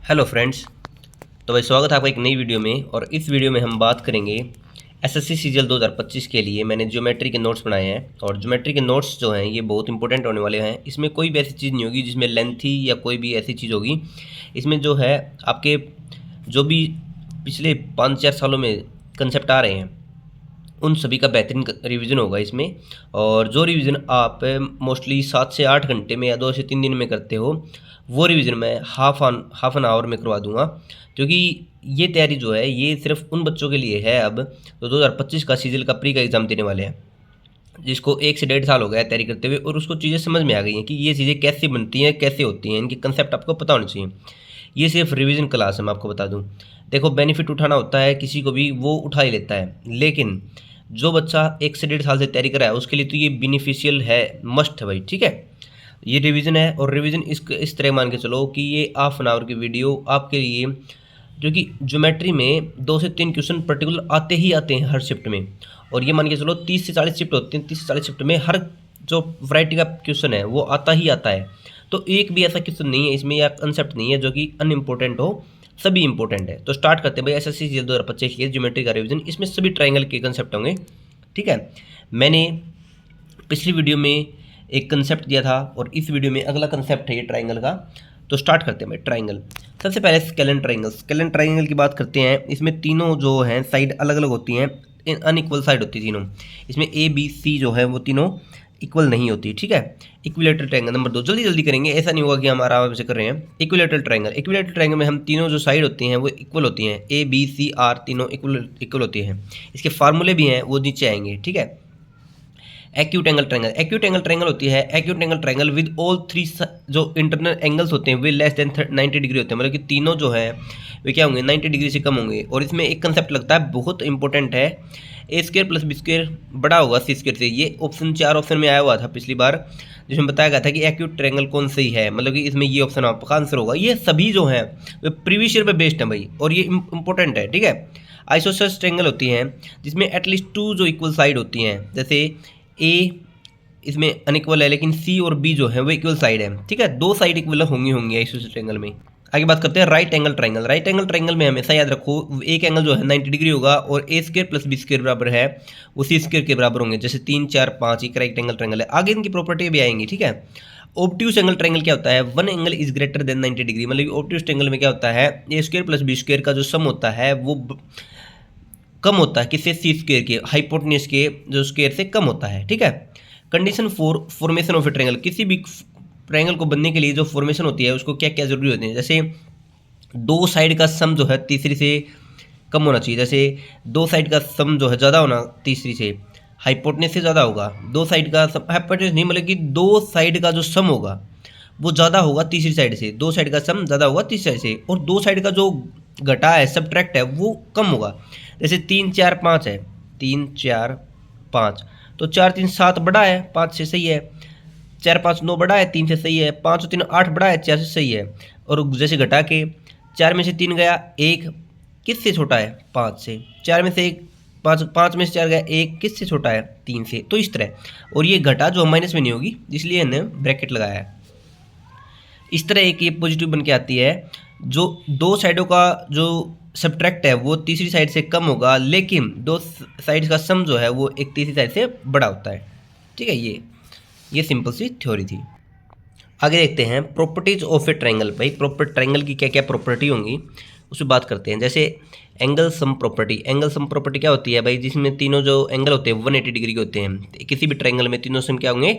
Hello friends. तो भाई स्वागत है आपका एक नई वीडियो में। और इस वीडियो में हम बात करेंगे एसएससी सीजीएल 2025 के लिए मैंने ज्योमेट्री के नोट्स बनाए हैं। और ज्योमेट्री के नोट्स जो हैं ये बहुत इंपॉर्टेंट होने वाले हैं। इसमें कोई भी ऐसी चीज़ नहीं होगी जिसमें लेंथी या कोई भी ऐसी चीज़ होगी। इसमें जो है आपके जो भी पिछले 5-4 सालों में कंसेप्ट आ रहे हैं उन सभी का बेहतरीन रिवीजन होगा इसमें। और जो रिवीजन आप मोस्टली 7 से 8 घंटे में या 2 से 3 दिन में करते हो वो रिवीजन मैं हाफ एन आवर में करवा दूंगा। क्योंकि ये तैयारी जो है ये सिर्फ उन बच्चों के लिए है अब तो 2025 का सीजीएल का प्री का एग्ज़ाम देने वाले हैं, जिसको 1 से 1.5 साल हो गया है तैयारी करते हुए और उसको चीज़ें समझ में आ गई हैं कि ये चीज़ें कैसे बनती हैं, कैसे होती हैं, इनके कंसेप्ट आपको पता होने चाहिए। ये सिर्फ रिवीजन क्लास है, मैं आपको बता दूं। देखो, बेनिफिट उठाना होता है किसी को भी, वो उठा ही लेता है, लेकिन जो बच्चा 1 से 1.5 साल से तैयारी कर रहा है उसके लिए तो ये बेनिफिशियल है, मस्ट है भाई। ठीक है, ये रिवीजन है। और रिवीजन इस तरह मान के चलो कि ये हाफ एन आवर की वीडियो आपके लिए, क्योंकि ज्योमेट्री में 2 से 3 क्वेश्चन पर्टिकुलर आते ही आते हैं हर शिफ्ट में। और ये मान के चलो 30 से 40 शिफ्ट होती हैं, 30 से 40 शिफ्ट में हर जो वैरायटी का क्वेश्चन है वो आता ही आता है। तो एक भी ऐसा क्वेश्चन नहीं है इसमें या कंसेप्ट नहीं है जो कि अनइम्पोर्टेंट हो, सभी इंपॉर्टेंट है। तो स्टार्ट करते हैं भाई एसएससी सीजीएल 2025 के ज्योमेट्री का रिवीजन। इसमें सभी ट्राइंगल के कंसेप्ट होंगे। ठीक है, मैंने पिछली वीडियो में एक कंसेप्ट दिया था और इस वीडियो में अगला कंसेप्ट है ये ट्राइंगल का। तो स्टार्ट करते हैं भाई ट्राइंगल। सबसे पहले स्केलन ट्राइंगल। स्केलन ट्राइंगल की बात करते हैं। इसमें तीनों जो हैं साइड अलग अलग होती हैं, अनइक्वल साइड होती है तीनों। इसमें ए बी सी जो है वो तीनों इक्वल नहीं होती। ठीक है, इक्विलेटरल ट्रायंगल नंबर 2। जल्दी जल्दी करेंगे, ऐसा नहीं होगा कि हम आराम से कर रहे हैं। Equilateral triangle. इक्विलेटरल ट्रायंगल में हम तीनों जो साइड होती हैं वो इक्वल होती हैं, ए बी सी आर तीनों इक्वल होती हैं। इसके फार्मूले भी हैं, वो नीचे आएंगे। ठीक है, acute angle triangle. Acute angle triangle होती है, acute angle triangle with all 3 जो इंटरनल एंगल्स होते हैं वे लेस देन 90 डिग्री होते हैं। मतलब कि तीनों जो है वे क्या होंगे, 90 डिग्री से कम होंगे। और इसमें एक कंसेप्ट लगता है बहुत इंपॉर्टेंट है, ए स्क्र प्लस बी स्क्र बड़ा होगा सी स्क्र से। ये ऑप्शन 4 ऑप्शन में आया हुआ था पिछली बार, जिसमें बताया गया था कि एक्यूट ट्रायंगल कौन सही है। मतलब कि इसमें ये ऑप्शन आपका आंसर होगा। ये सभी जो हैं वे प्रीवियस ईयर पे बेस्ड है भाई, और ये इंपॉर्टेंट है। ठीक है, आइसोसेलेस ट्रायंगल होती हैं जिसमें एटलीस्ट 2 जो इक्वल साइड होती हैं, जैसे ए इसमें अनइक्वल है लेकिन सी और बी जो है वो इक्वल साइड है। ठीक है, 2 साइड इक्वल होंगी आइसोसेलेस ट्रायंगल में। आगे बात करते हैं right angle triangle. Right angle triangle में हमेशा याद रखो एक एंगल जो है 90 डिग्री होगा और ए स्क्र प्लस बी स्क्र बराबर है वो सी स्क्र के बराबर होंगे। जैसे 3 4 5 एक राइट एंगल ट्रायंगल है। आगे इनकी प्रॉपर्टी भी आएंगी। ठीक है, ऑब्ट्यूस एंगल ट्रायंगल क्या होता है, one angle is greater than 90 degree. मतलब ऑब्ट्यूस ट्रायंगल में क्या होता है, ए स्क्र प्लस बी स्क्र का जो सम होता है वो कम होता है किससे, सी स्क्र के, हाइपोटेन्यूज के जो स्क्र से कम होता है। ठीक है, condition for formation of a triangle. किसी भी ट्रायंगल को बनने के लिए जो फॉर्मेशन होती है उसको क्या क्या जरूरी होती है। जैसे 2 साइड का सम जो है तीसरी से कम होना चाहिए। जैसे 2 साइड का सम जो है ज़्यादा होना तीसरी से, हाइपोटेन्यूज से ज़्यादा होगा। 2 साइड का सम, हाइपोटेन्यूज नहीं, मतलब कि 2 साइड का जो सम होगा वो ज़्यादा होगा तीसरी साइड से। 2 साइड का सम ज़्यादा होगा तीसरी साइड से। और 2 साइड का जो घटा है, सब्ट्रैक्ट है, वो कम होगा। जैसे 3 4 5 है, 3 4 5 तो 4 3 7 बड़ा है 5 से, सही है। 4 5 9 बड़ा है 3 से, सही है। 5 और 3 8 बड़ा है 4 से, सही है। और जैसे घटा के 4 में से 3 गया, 1 किससे छोटा है, 5 से। 4 में से 1 5 में से 4 गया, 1 किससे छोटा है, 3 से। तो इस तरह। और ये घटा जो माइनस में नहीं होगी इसलिए इन्हें ब्रैकेट लगाया है। इस तरह एक ये पॉजिटिव बन के आती है। जो 2 साइडों का जो सब्ट्रैक्ट है वो तीसरी साइड से कम होगा, लेकिन 2 साइड का सम जो है वो एक तीसरी साइड से बड़ा होता है। ठीक है, ये सिंपल सी थ्योरी थी। आगे देखते हैं प्रॉपर्टीज ऑफ ए ट्रायंगल। भाई प्रॉपर ट्रायंगल की क्या क्या प्रॉपर्टी होंगी उसमें बात करते हैं। जैसे angle sum property. Angle sum property क्या होती है भाई, जिसमें तीनों जो एंगल होते हैं 180 डिग्री के होते हैं। किसी भी ट्रायंगल में तीनों सम क्या होंगे,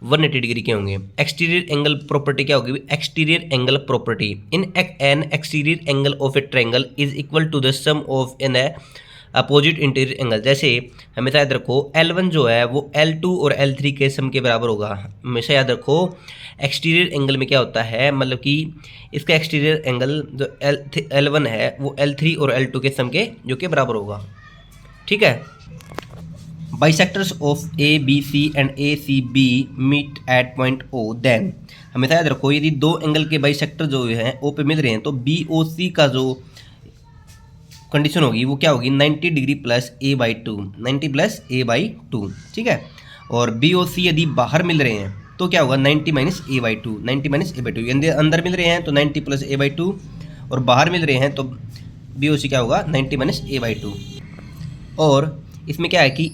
180 डिग्री के होंगे। एक्सटीरियर एंगल प्रॉपर्टी क्या होगी, exterior angle property. In an exterior angle of a triangle is equal to the sum of an opposite interior angle. जैसे हमेशा याद रखो L1 जो है वो L2 और L3 के सम के बराबर होगा। हमेशा याद रखो एक्सटीरियर एंगल में क्या होता है, मतलब कि इसका एक्सटीरियर एंगल जो L1 है वो L3 और L2 के सम के जो के बराबर होगा। ठीक है, bisectors of A B C and A C B meet at point O, then हमेशा याद रखो यदि 2 एंगल के बाइसेक्टर जो हैं ओ पे मिल रहे हैं तो बी ओ सी का जो कंडीशन होगी वो क्या होगी, 90 degree plus A by 2, 90 plus A by 2। ठीक है, और बी और सी यदि बाहर मिल रहे हैं तो क्या होगा, 90 minus A by 2, 90 minus A by 2। यदि अंदर मिल रहे हैं तो 90 प्लस ए बाई 2 और बाहर मिल रहे हैं तो बी ओ सी क्या होगा 90 माइनस ए बाई 2। और इसमें क्या है कि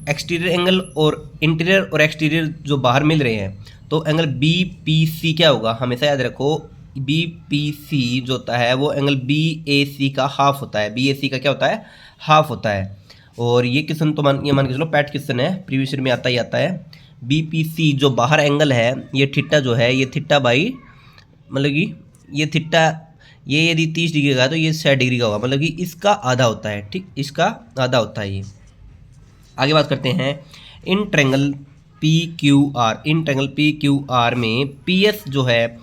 एक्सटीरियर एंगल और इंटीरियर और एक्सटीरियर जो बाहर मिल रहे हैं तो एंगल बी पी सी क्या होगा, हमेशा याद रखो बी पी सी जो होता है वो एंगल बी ए सी का हाफ होता है। बी ए सी का क्या होता है, हाफ होता है। और ये क्वेश्चन तो मान के चलो पैट क्वेश्चन है, प्रीवियस ईयर में आता ही आता है। बी पी सी जो बाहर एंगल है ये थीटा जो है ये थीटा बाई मतलब कि ये थीटा ये यदि 30 डिग्री का है तो ये 60 डिग्री का होगा, मतलब कि इसका आधा होता है। ठीक, इसका आधा होता है ये। आगे बात करते हैं in triangle P Q are. In triangle P Q are में पी एस जो है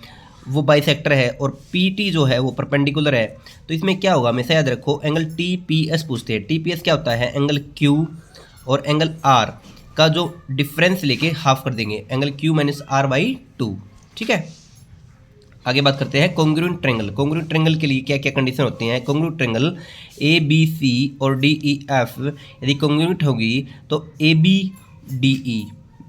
वो बाइसेक्टर है और पी टी जो है वो परपेंडिकुलर है। तो इसमें क्या होगा, हमेशा याद रखो एंगल टी पी एस पूछते हैं। टी पी एस क्या होता है, एंगल क्यू और एंगल आर का जो डिफरेंस लेके हाफ कर देंगे, angle Q minus R by 2। ठीक है, आगे बात करते हैं कॉन्ग्रुएंट ट्रेंगल। कॉन्ग्रुएंट ट्रेंगल के लिए क्या क्या कंडीशन होती हैं। Congruent triangle A B C और डी ई एफ यदि कॉन्ग्रुएंट होगी तो A B D E,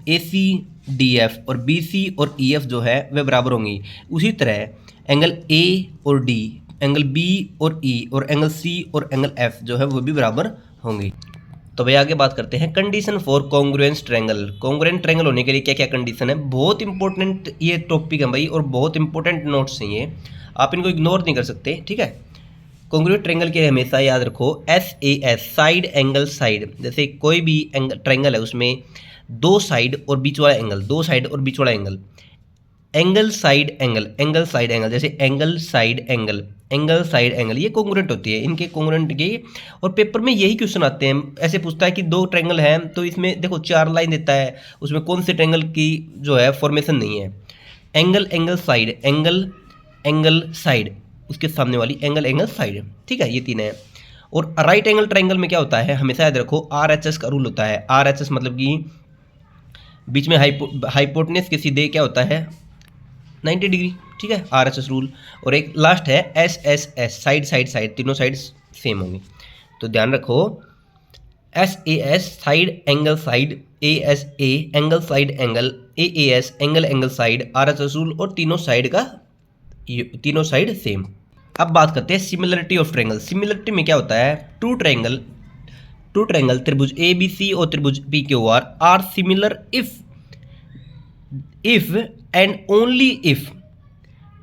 A C D F और बी सी और ई एफ जो है वे बराबर होंगी। उसी तरह एंगल ए और डी, एंगल बी और ई और एंगल सी और एंगल एफ जो है वो भी बराबर होंगी। तो भाई आगे बात करते हैं condition for congruence triangle. Congruent triangle होने के लिए क्या क्या कंडीशन है, बहुत इंपॉर्टेंट ये टॉपिक है भाई और बहुत इंपॉर्टेंट नोट्स हैं ये, आप इनको इग्नोर नहीं कर सकते। ठीक है, कॉन्ग्रुएंट ट्रायंगल के हमेशा याद रखो S A S, side angle side. जैसे कोई भी ट्रायंगल है उसमें दो साइड और बीच वाला एंगल, दो साइड और बीच वाला angle, angle side angle, angle side angle, जैसे angle side angle, angle side angle, ये कॉन्ग्रुएंट होती है। इनके कॉन्ग्रुएंट के और पेपर में यही क्वेश्चन आते हैं। ऐसे पूछता है कि दो ट्रायंगल हैं तो इसमें देखो 4 लाइन देता है, उसमें कौन से ट्रायंगल की जो है फॉर्मेशन नहीं है। Angle angle side, angle angle side, उसके सामने वाली एंगल एंगल साइड। ठीक है, ये 3 है। और राइट एंगल ट्रायंगल में क्या होता है, हमेशा याद रखो आर एच एस का रूल होता है। आर एच एस मतलब कि बीच में हाइपोटेनस के सीधे क्या होता है 90 डिग्री। ठीक है, आर एच एस रूल। और एक लास्ट है S S S, side side side, तीनों साइड सेम होंगी। तो ध्यान रखो S A S side angle side, A S A angle side angle, A S angle angle side, R H S rule और तीनों साइड सेम। अब बात करते हैं सिमिलरिटी ऑफ ट्रायंगल। सिमिलरिटी में क्या होता है, टू ट्रायंगल त्रिभुज ए बी सी और त्रिभुज P Q are similar if and only if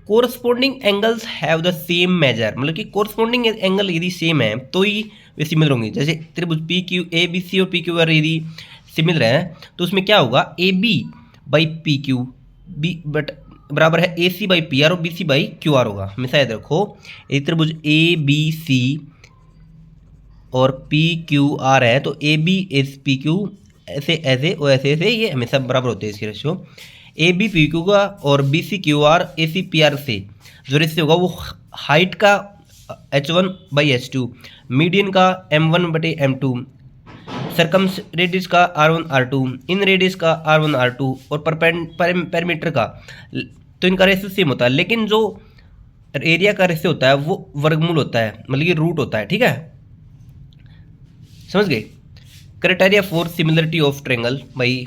corresponding angles have the same measure। मतलब कि corresponding एंगल यदि सेम है तो ही वे सिमिलर होंगे। जैसे त्रिभुज P Q A B C और पी क्यू आर यदि सिमिलर है तो उसमें क्या होगा, A B by P Q B but बराबर है A C by P R और B C by Q R होगा। हमेशा याद रखो यदि त्रिभुज ए बी सी और पी क्यू आर है तो A B S P Q ऐसे और ऐसे ये हमेशा बराबर होते हैं इसके ratio. A B P Q का और B C Q R A C P R से जो रेशियो होगा वो हाइट का h1 बाई h2, मीडियन का m1 बटे m2, सरकम रेडियस का r1 r2, इन रेडियस का r1 r2 और पैरामीटर का, तो इनका रेशियो सेम होता है। लेकिन जो एरिया का रेशियो होता है वो वर्गमूल होता है, मतलब ये रूट होता है। ठीक है, समझ गए। Criteria for similarity of triangle, भाई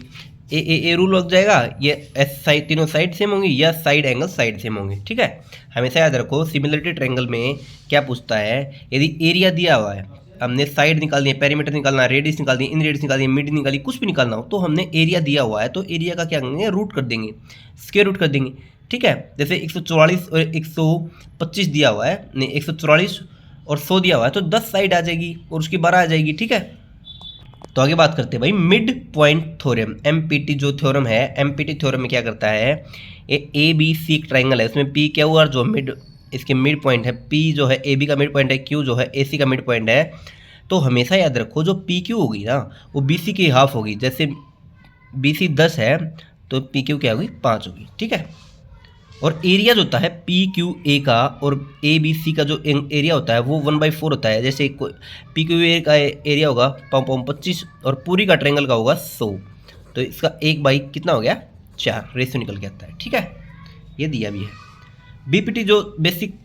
ए रूल लग जाएगा, ये एस साइड तीनों साइड सेम होंगी या साइड एंगल साइड सेम होंगे। ठीक है, हमेशा याद रखो सिमिलरिटी ट्रायंगल में क्या पूछता है, यदि एरिया दिया हुआ है, हमने साइड निकालनी है, पैरामीटर निकालना है, रेडियस निकालनी है, इन रेडियस निकालनी है, मीडियन निकाली, कुछ भी निकालना हो तो हमने एरिया दिया हुआ है तो एरिया का क्या करेंगे, रूट कर देंगे, स्क्वायर रूट कर देंगे। ठीक है, जैसे 144 और 125 दिया हुआ है, नहीं 144 और 100 दिया हुआ है तो 10 साइड आ जाएगी और उसकी 12 आ जाएगी। ठीक है, तो आगे बात करते हैं भाई मिड पॉइंट थ्योरम, एमपीटी जो थ्योरम है, एमपीटी थ्योरम में क्या करता है, ए बी सी ट्रायंगल है, उसमें पी क्यू आर जो मिड इसके मिड पॉइंट है, पी जो है ए बी का मिड पॉइंट है, क्यू जो है ए सी का मिड पॉइंट है। तो हमेशा याद रखो जो पी क्यू होगी ना वो बी सी की हाफ होगी। जैसे बी सी 10 है तो पी क्यू क्या होगी 5 होगी। ठीक है, और एरिया जो होता है पी क्यू ए का और ए बी सी का जो एरिया होता है वो 1/4 होता है। जैसे पी क्यू ए का एरिया होगा 25 और पूरी का ट्रायंगल का होगा 100, तो इसका 1 बाई कितना हो गया 4, रेशियो निकल के आता है। ठीक है, ये दिया भी है। बीपीटी जो बेसिक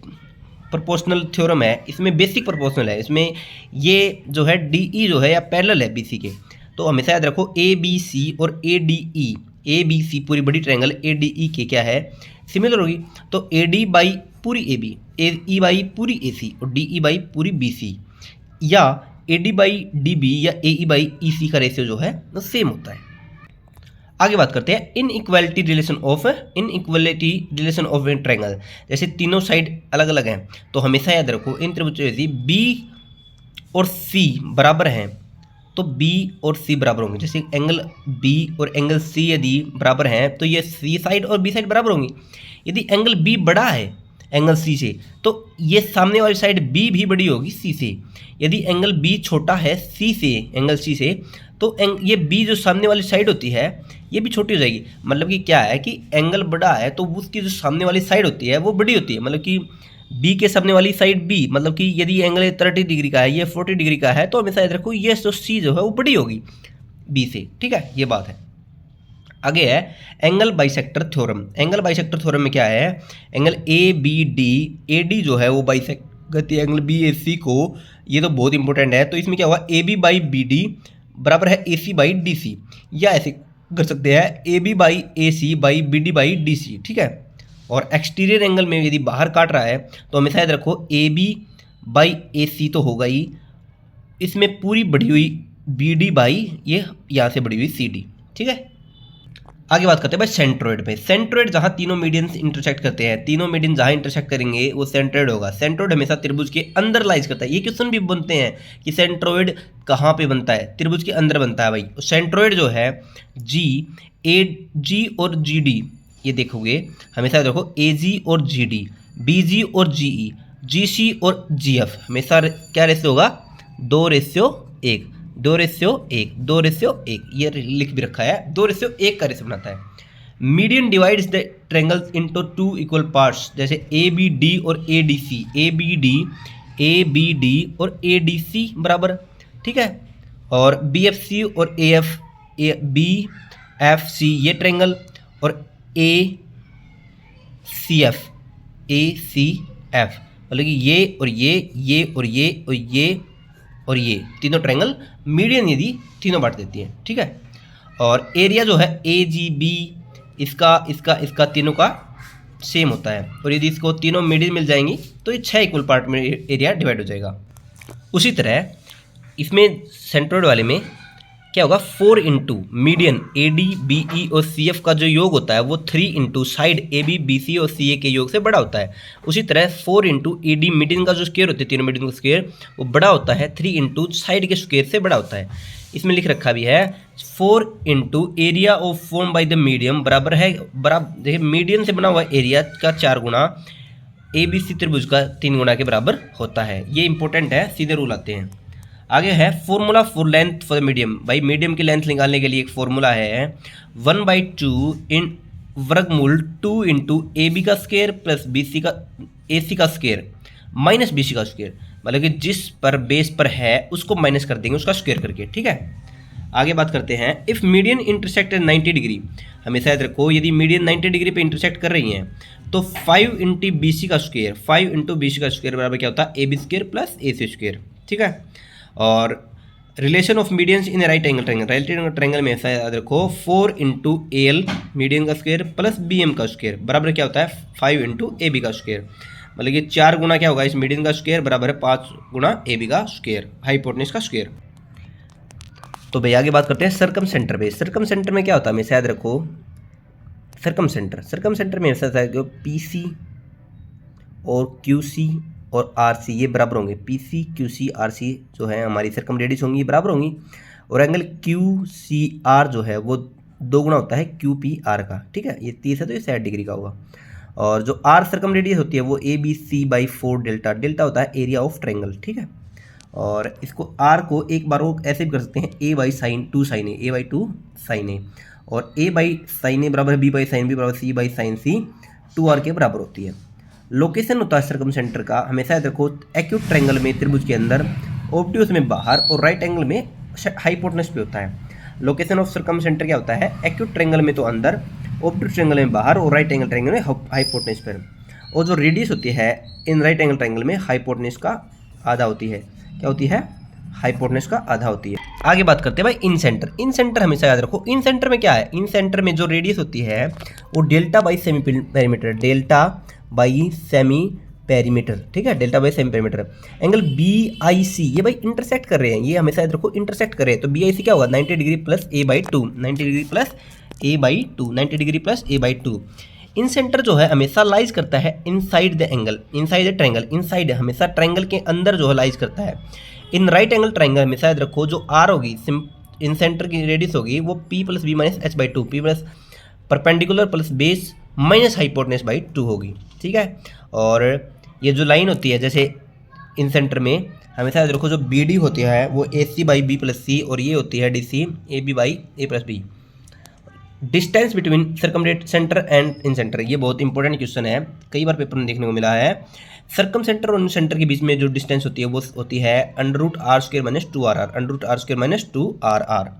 प्रोपोर्शनल थ्योरम है, इसमें बेसिक प्रोपोर्शनल है, इसमें ये जो है डीई जो है या पैरेलल है बीसी के। तो हमेशा याद रखो ए बी सी और A D E, A B सी पूरी बड़ी ट्रायंगल ए डी ई के क्या है सिमिलर होगी। तो ए डी बाई पूरी ए बी, ई बाई पूरी ए सी और डी ई बाई पूरी बी सी, या A D by D B या ए ई बाई ई सी का रेशियो जो है वो सेम होता है। आगे बात करते हैं inequality relation of a triangle. जैसे तीनों साइड अलग अलग हैं तो हमेशा याद रखो इन त्रिभुजों यदि बी और सी बराबर हैं तो बी और सी बराबर होंगे। जैसे एंगल बी और एंगल सी यदि बराबर हैं तो ये सी साइड और बी साइड बराबर होंगी। यदि एंगल बी बड़ा है एंगल सी से तो ये सामने वाली साइड बी भी बड़ी होगी सी से। यदि एंगल बी छोटा है सी से एंगल सी से तो ये बी जो सामने वाली साइड होती है ये भी छोटी हो जाएगी। मतलब कि क्या है कि एंगल बड़ा है तो उसकी जो सामने वाली साइड होती है वो बड़ी होती है। मतलब कि बी के सामने वाली साइड बी, मतलब कि यदि एंगल 30 डिग्री का है ये 40 डिग्री का है तो हमेशा याद रखो ये जो सी जो है वो बड़ी होगी बी से। ठीक है, ये बात है। आगे है angle bisector theorem. Angle bisector theorem में क्या है, एंगल ए बी डी जो है वो बाइसेक्ट करती है एंगल बी ए सी को। ये तो बहुत इंपॉर्टेंट है। तो इसमें क्या हुआ, A B by B D बराबर है ए सी बाई डी सी, या ऐसे कर सकते हैं A B by A C by B D by D C. ठीक है, और एक्सटीरियर एंगल में यदि बाहर काट रहा है तो हमेशा याद रखो ए बी बाई ए सी तो होगा ही, इसमें पूरी बढ़ी हुई बी डी बाई ये यहाँ से बढ़ी हुई सी डी। ठीक है, आगे बात करते हैं भाई सेंट्रोइड पे। सेंट्रोइड जहाँ तीनों मीडियंस इंटरसेक्ट करते हैं, तीनों मीडियन जहाँ इंटरसेक्ट करेंगे वो सेंट्रोइड होगा। सेंट्रोइड हमेशा त्रिभुज के अंदर लाइज करता है। ये क्वेश्चन भी बनते हैं कि सेंट्रोइड कहाँ पे बनता है, त्रिभुज के अंदर बनता है भाई। सेंट्रोइड जो है जी और जी डी, ये देखोगे हमेशा देखो ए जी और जी डी, बी जी और जी ई, जी सी और जी एफ, हमेशा क्या रेशियो होगा 2:1, 2:1, 2:1। ये लिख भी रखा है 2:1 का रेशियो बनाता है। Median divides the triangles into 2 equal parts. जैसे ए बी डी और A D C, A B D और ए डी सी बराबर। ठीक है, और बी एफ सी और ए बी एफ सी ये ट्रायंगल, और ए सी एफ मतलब कि ये और ये और ये और ये तीनों ट्रायंगल मीडियन यदि तीनों बांट देती हैं। ठीक है, और एरिया जो है ए जी बी इसका तीनों का सेम होता है। और यदि इसको तीनों मीडियन मिल जाएंगी तो ये 6 इक्वल पार्ट में एरिया डिवाइड हो जाएगा। उसी तरह इसमें सेंट्रोइड वाले में क्या होगा, 4 into median A D B E और सी एफ का जो योग होता है वो 3 into side A B B C और सी ए के योग से बड़ा होता है। उसी तरह 4 इंटू ए डी मीडियन का जो स्क्वायर होता है, तीनों मीडियन का स्क्वायर वो बड़ा होता है 3 इंटू साइड के स्क्वायर से बड़ा होता है। इसमें लिख रखा भी है 4 into area of form by the medium बराबर है, देखिए मीडियन से बना हुआ एरिया का 4 गुना ए बी सी त्रिभुज का 3 गुना के बराबर होता है। ये इंपॉर्टेंट है, सीधे रूल आते हैं। आगे है formula for length for medium. भाई मीडियम की लेंथ निकालने के लिए एक फॉर्मूला है 1/2 इन वर्गमूल 2 इंटू ए बी का स्क्वायर प्लस बी सी का ए सी का स्क्वायर माइनस बी सी का स्क्वायर। मतलब कि जिस पर बेस पर है उसको माइनस कर देंगे उसका स्क्वायर करके। ठीक है, आगे बात करते हैं इफ़ मीडियन इंटरसेक्ट 90 डिग्री। हमेशा याद रखो यदि मीडियन 90 डिग्री पे इंटरसेक्ट कर रही हैं तो 5 इंटू बी सी का स्क्वायर, 5 इंटू बी सी का स्क्वायर बराबर क्या होता है A B square plus A C square. ठीक है, और relation of medians in right angle triangle. Right angle triangle में ऐसा याद रखो 4 इंटू ए एल मीडियन का स्क्वायर प्लस बी एम का स्क्वायर बराबर क्या होता है 5 इंटू ए बी का स्क्वायर। मतलब कि 4 गुना क्या होगा इस मीडियन का स्क्वायर बराबर है 5 गुना ए बी का स्क्वायर, हाइपोटेन्यूज का स्क्वायर। तो भाई आगे बात करते हैं सर्कम सेंटर पे। सर्कम सेंटर में क्या होता है हमेशा याद रखो, सर्कम सेंटर में ऐसा है पी सी और क्यू सी और आर सी ये बराबर होंगे। P C Q C R C जो है हमारी सर्कम रेडियस होंगी बराबर होंगी। और एंगल क्यू सी आर जो है वो 2 गुना होता है क्यू पी आर का। ठीक है, ये 30 है तो ये 60 डिग्री का होगा। और जो आर सर्कम रेडियस होती है वो A B C by 4 delta, delta होता है एरिया ऑफ ट्रायंगल। ठीक है, और इसको आर को एक बार वो ऐसे भी कर सकते हैं a by sine 2 sine a, a by 2 sine a, और ए बाई साइन ए बराबर बी बाई साइन बी बराबर सी बाई साइन सी 2r के बराबर होती है। लोकेशन होता है सर्कम सेंटर का हमेशा याद रखो एक्यूट ट्रायंगल में त्रिभुज के अंदर, ऑब्ट्यूज में बाहर और राइट एंगल में हाइपोटेनस पे होता है। लोकेशन ऑफ सर्कम सेंटर क्या होता है, एक्यूट ट्रायंगल में तो अंदर, ऑब्ट्यूज ट्रायंगल में बाहर और राइट एंगल ट्रायंगल में हाइपोटेनस पर। और जो रेडियस होती है इन राइट एंगल ट्रायंगल में हाइपोटेनस का आधा होती है। क्या होती है, हाइपोटेनस का आधा होती है। आगे बात करते हैं भाई इन सेंटर। इन सेंटर हमेशा याद रखो, इन सेंटर में क्या है, इन सेंटर में जो रेडियस होती है वो delta by semi perimeter, delta by semi perimeter, ठीक है, delta by semi perimeter. Angle B I C ये भाई इंटरसेक्ट कर रहे हैं, ये हमेशा याद रखो इंटरसेक्ट कर रहे हैं, तो बी आई सी क्या होगा 90 degree plus A by two, 90 degree plus A by two, 90 degree plus A by two. In centre जो है हमेशा लाइज करता है inside the angle, inside the triangle, inside हमेशा ट्रायंगल के अंदर जो है लाइज करता है। इन राइट एंगल ट्रायंगल हमेशा याद रखो जो आर होगी इन सेंटर की रेडियस होगी वो P plus B minus H by two, P plus perpendicular plus base minus hypotenuse by two होगी, ठीक है। और ये जो लाइन होती है जैसे इन सेंटर में हमेशा याद रखो जो बी डी होती है वो A C by B plus C, और ये होती है D C A B by A plus B. Distance between circumcentre and incentre, ये बहुत इंपॉर्टेंट क्वेश्चन है, कई बार पेपर में देखने को मिला है। सर्कम सेंटर और इन सेंटर के बीच में जो डिस्टेंस होती है वो होती है under root R square minus two R R, under root R square minus two R R.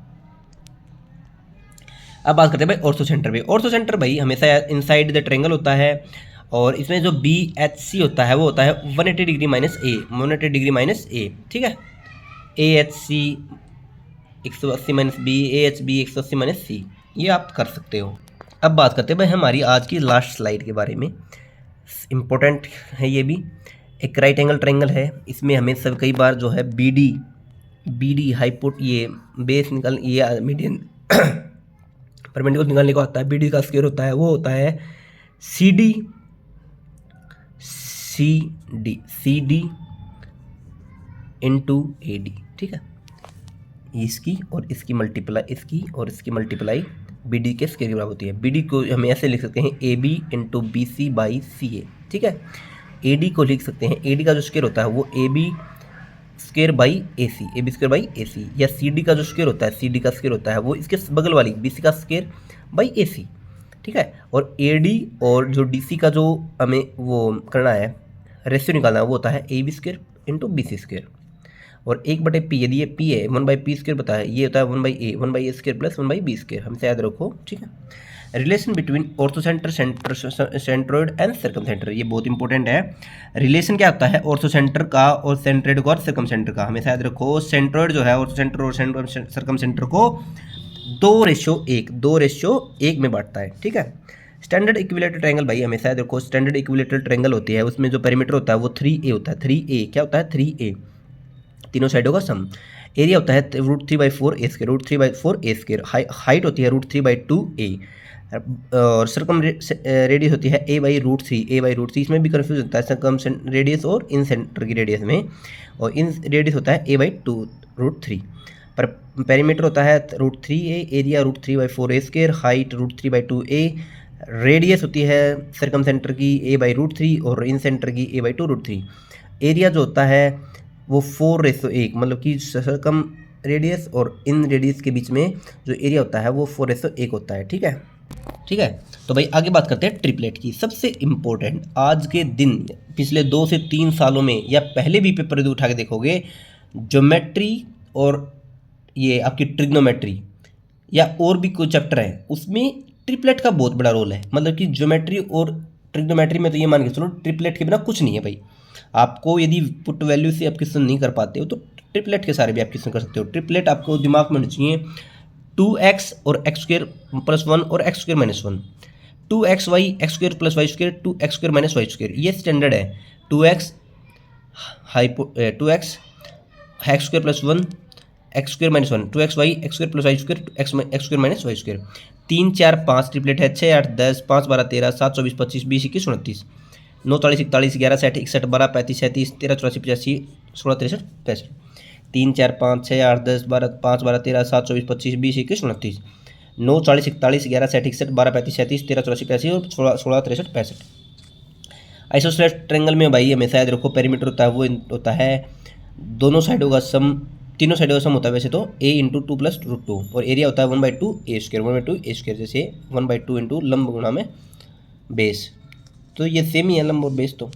अब बात करते हैं भाई ऑर्थो सेंटर पे। ऑर्थो सेंटर भाई हमेशा इनसाइड द ट्रायंगल होता है, और इसमें जो बी एच सी होता है वो होता है 180 degree minus A, 180 degree minus A, ठीक है। A H C 180 minus B, A H B 180 minus C, ये आप कर सकते हो। अब बात करते हैं भाई हमारी आज की लास्ट स्लाइड के बारे में, इम्पोर्टेंट है ये भी। एक राइट एंगल ट्रायंगल है, इसमें हमें सब कई बार जो है बी डी हाइपोट ये बेस निकल ये मीडियन परपेंडिकुलर निकालने को आता है, बी डी का स्क्वायर होता है वो होता है C D into A D, ठीक है। इसकी और इसकी मल्टीप्लाई बी डी के स्क्वायर के बराबर होती है। बी डी को हम ऐसे लिख सकते हैं A B into B C by C A, ठीक है। ए डी को लिख सकते हैं, ए डी का जो स्क्वायर होता है वो A B square by A C, A B square by A C, या सी डी का जो स्क्वायर होता है, सी डी का स्क्वायर होता है वो इसके बगल वाली बी सी का स्क्वायर बाई ए सी, ठीक है। और ए डी और जो डी सी का जो हमें वो करना है रेशियो निकालना है वो होता है A B square into B C square, और 1/p यदि ये p है 1/p स्क्वायर बताया, ये होता है 1/a square plus 1/b square, हमसे याद रखो, ठीक है। Relation between orthocentre centroid and circumcentre, ये बहुत इंपॉर्टेंट है। रिलेशन क्या होता है ऑर्थोसेंटर का और सेंट्रोइड का और सर्कम सेंटर का, हमेशा याद रखो। सेंट्रोइड जो है ऑर्थोसेंटर और सर्कम सेंटर को 2:1 में बांटता है, ठीक है। स्टैंडर्ड इक्विलेटरल ट्रायंगल भाई हमेशा याद रखो, स्टैंडर्ड इक्विलेटरल ट्रायंगल होती है, उसमें जो पेरीमीटर होता है वो 3a होता है। 3a क्या होता है 3a, तीनों साइडों का सम। एरिया होता है √3/4 ए स्क्वायर, √3/4 ए स्क्वायर। हाइट होती है √3/2 ए, और सर्कम रेडियस होती है a/√3, a/√3। इसमें भी कन्फ्यूज होता है सर्कम रेडियस और इन सेंटर की रेडियस में, और इन रेडियस होता है a/2√3। पर पेरीमीटर होता है √3a, एरिया √3/4 ए स्क्वायर, हाइट √3/2 ए, रेडियस होती है सर्कम सेंटर की a/√3 और इन सेंटर की a/2√3। एरिया जो होता है वो 4:1, मतलब कि सर्कम रेडियस और इन रेडियस के बीच में जो एरिया होता है वो 4:1 होता है, ठीक है, ठीक है। तो भाई आगे बात करते हैं ट्रिपलेट की। सबसे इम्पोर्टेंट आज के दिन, पिछले 2 से 3 सालों में या पहले भी पेपर यदि उठा के देखोगे, ज्योमेट्री और ये आपकी ट्रिग्नोमेट्री या और भी कोई चैप्टर है उसमें ट्रिपलेट का बहुत बड़ा रोल है। मतलब कि ज्योमेट्री और ट्रिग्नोमेट्री में तो ये मान के चलो ट्रिपलेट के बिना कुछ नहीं है भाई। आपको यदि पुट वैल्यू से आप क्वेश्चन नहीं कर पाते हो तो ट्रिपलेट के सारे भी आप क्वेश्चन कर सकते हो। ट्रिपलेट आपको दिमाग में होना चाहिए 2x और x² + 1 और x² - 1, 2xy x² + y², 2x² - y², ये स्टैंडर्ड है। 2x x² + 1 x² - 1, 2xy x² + y², x² - y²। 3 4 5 triplet है। 6 8 10, 5 12 13, 7 24 25, 20 21 29, 9 40 41, 11 60 61, 12 35 37, 13 84 85, 16 63 65। 3 4 5 6 8 10 12 5 12 13, 7 24 25, 20 21 29, 9 40 41, 11 60 61, 12 35 37, 13 84 85 और 16 63 65। आइसोसेलेस ट्रायंगल में भाई हमेशा याद रखो पेरीमीटर होता है वो होता है दोनों साइडों का सम, तीनों साइडों का सम होता है वैसे तो a × 2 + √2, और एरिया होता है 1/2 a स्क्वायर, 1/2 a स्क्वायर, जैसे 1/2 × लंब गुणा में बेस, तो ये सेम ही है लंब और बेस। तो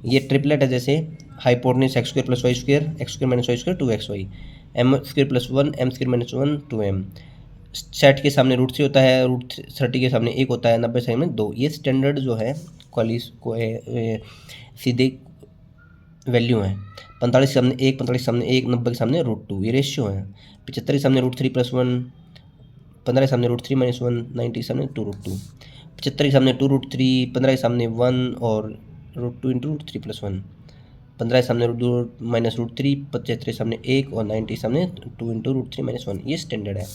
ये ट्रिपलेट है, जैसे hypotenuse x² + y², x² - y², 2xy, m² + 1, m² - 1, 2m। Set के सामने √3 होता है, √30 के सामने 1 होता है, 90 के सामने 2। ये स्टैंडर्ड जो है क्वालिस को सीधे वैल्यू है। 45 के सामने 1, 45 के सामने 1, 90 के सामने √2, ये रेशियो है। 75 के सामने √3 + 1, 15 के सामने √3 - 1, 90 के सामने 2√2, 75 के सामने 2√3, 15 के सामने 1 और √2 इंटू √3 + 1, 15 सामने -√3, 75 सामने 1 और 90 सामने 2 इंटू √3 - 1। ये स्टैंडर्ड है।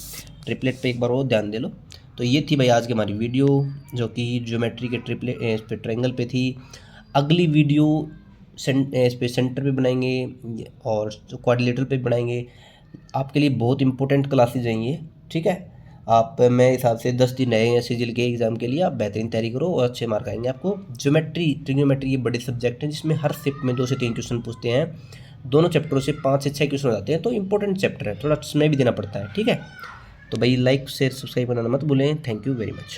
ट्रिपलेट पे एक बार और ध्यान दे लो। तो ये थी भाई आज की हमारी वीडियो, जो कि ज्योमेट्री के ट्रिपलेट इस पे ट्रायंगल पे थी। अगली वीडियो इस पे सेंटर पे बनाएंगे और क्वाड्रिलेटरल पे बनाएंगे। आपके लिए बहुत इंपॉर्टेंट क्लासेज हैं ये, ठीक है। आप मेरे हिसाब से 10 दिन रहे हैं सिजिल के एग्ज़ाम के लिए, आप बेहतरीन तैयारी करो और अच्छे मार्क आएंगे आपको। ज्योमेट्री, ट्रिग्नोमेट्री ये बड़े सब्जेक्ट हैं जिसमें हर शिफ्ट में 2 से 3 क्वेश्चन पूछते हैं। दोनों चैप्टरों से 5 से 6 क्वेश्चन हो जाते हैं, तो इंपॉर्टेंट चैप्टर है, थोड़ा समय भी देना पड़ता है, ठीक है। तो भाई लाइक शेयर सब्सक्राइब करना मत भूलें। Thank you very much.